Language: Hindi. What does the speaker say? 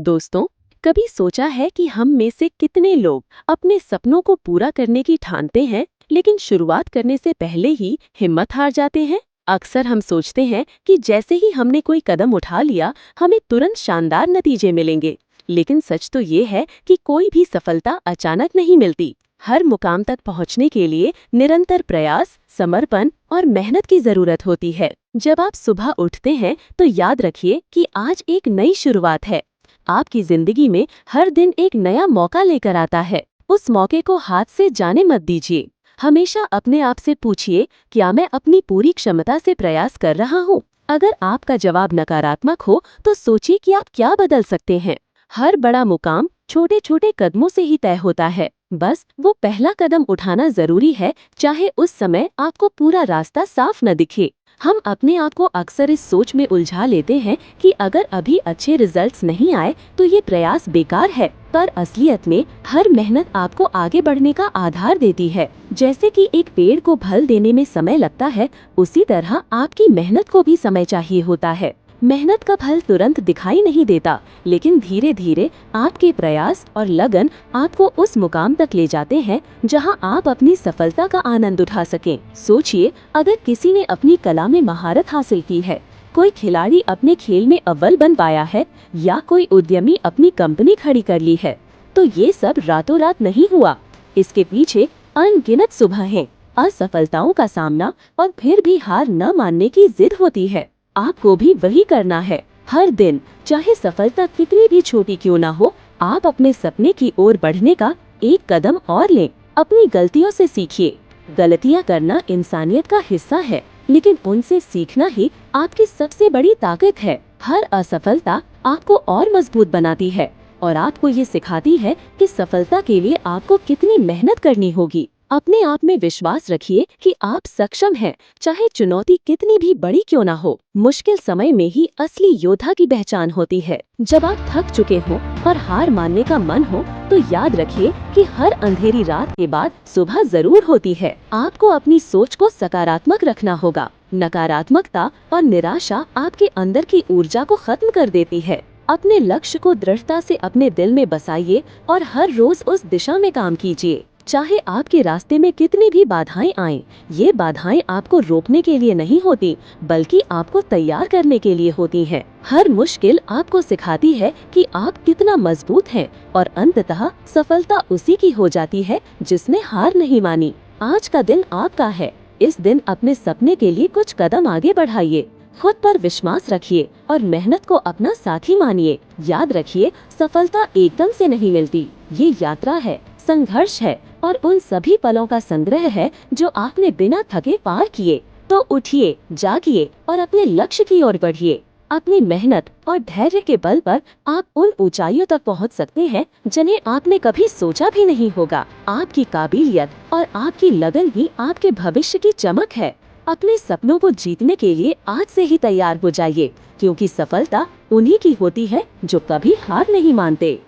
दोस्तों, कभी सोचा है कि हम में से कितने लोग अपने सपनों को पूरा करने की ठानते हैं, लेकिन शुरुआत करने से पहले ही हिम्मत हार जाते हैं। अक्सर हम सोचते हैं कि जैसे ही हमने कोई कदम उठा लिया, हमें तुरंत शानदार नतीजे मिलेंगे। लेकिन सच तो ये है कि कोई भी सफलता अचानक नहीं मिलती। हर मुकाम तक पहुंचने के लिए निरंतर प्रयास, समर्पण और मेहनत की जरूरत होती है। जब आप सुबह उठते हैं, तो याद रखिए कि आज एक नई शुरुआत है। आपकी जिंदगी में हर दिन एक नया मौका लेकर आता है। उस मौके को हाथ से जाने मत दीजिए। हमेशा अपने आप से पूछिए, क्या मैं अपनी पूरी क्षमता से प्रयास कर रहा हूँ? अगर आपका जवाब नकारात्मक हो, तो सोचिए कि आप क्या बदल सकते हैं। हर बड़ा मुकाम छोटे छोटे कदमों से ही तय होता है। बस वो पहला कदम उठाना जरूरी है, चाहे उस समय आपको पूरा रास्ता साफ न दिखे। हम अपने आप को अक्सर इस सोच में उलझा लेते हैं कि अगर अभी अच्छे रिजल्ट्स नहीं आए तो ये प्रयास बेकार है। पर असलियत में हर मेहनत आपको आगे बढ़ने का आधार देती है। जैसे कि एक पेड़ को फल देने में समय लगता है, उसी तरह आपकी मेहनत को भी समय चाहिए होता है। मेहनत का फल तुरंत दिखाई नहीं देता, लेकिन धीरे धीरे आपके प्रयास और लगन आपको उस मुकाम तक ले जाते हैं जहां आप अपनी सफलता का आनंद उठा सकें। सोचिए, अगर किसी ने अपनी कला में महारत हासिल की है, कोई खिलाड़ी अपने खेल में अव्वल बन पाया है, या कोई उद्यमी अपनी कंपनी खड़ी कर ली है, तो ये सब रातों रात नहीं हुआ। इसके पीछे अनगिनत सुबहें, असफलताओं का सामना और फिर भी हार न मानने की जिद होती है। आपको भी वही करना है। हर दिन, चाहे सफलता कितनी भी छोटी क्यों ना हो, आप अपने सपने की ओर बढ़ने का एक कदम और लें। अपनी गलतियों से सीखिए। गलतियां करना इंसानियत का हिस्सा है, लेकिन उनसे सीखना ही आपकी सबसे बड़ी ताकत है। हर असफलता आपको और मजबूत बनाती है और आपको ये सिखाती है कि सफलता के लिए आपको कितनी मेहनत करनी होगी। अपने आप में विश्वास रखिए कि आप सक्षम हैं, चाहे चुनौती कितनी भी बड़ी क्यों ना हो। मुश्किल समय में ही असली योद्धा की पहचान होती है। जब आप थक चुके हो और हार मानने का मन हो, तो याद रखिए कि हर अंधेरी रात के बाद सुबह जरूर होती है। आपको अपनी सोच को सकारात्मक रखना होगा। नकारात्मकता और निराशा आपके अंदर की ऊर्जा को खत्म कर देती है। अपने लक्ष्य को दृढ़ता से अपने दिल में बसाइए और हर रोज उस दिशा में काम कीजिए। चाहे आपके रास्ते में कितनी भी बाधाएं आएं, ये बाधाएं आपको रोकने के लिए नहीं होती, बल्कि आपको तैयार करने के लिए होती हैं। हर मुश्किल आपको सिखाती है कि आप कितना मजबूत हैं और अंततः सफलता उसी की हो जाती है जिसने हार नहीं मानी। आज का दिन आपका है। इस दिन अपने सपने के लिए कुछ कदम आगे बढ़ाइए। खुद पर विश्वास रखिए और मेहनत को अपना साथी मानिए। याद रखिए, सफलता एकदम से नहीं मिलती। ये यात्रा है, संघर्ष है और उन सभी पलों का संग्रह है जो आपने बिना थके पार किए। तो उठिए, जागिए और अपने लक्ष्य की ओर बढ़िए। अपनी मेहनत और धैर्य के बल पर आप उन ऊंचाइयों तक पहुंच सकते हैं जिन्हें आपने कभी सोचा भी नहीं होगा। आपकी काबिलियत और आपकी लगन ही आपके भविष्य की चमक है। अपने सपनों को जीतने के लिए आज से ही तैयार हो जाइए, क्योंकि सफलता उन्हीं की होती है जो कभी हार नहीं मानते।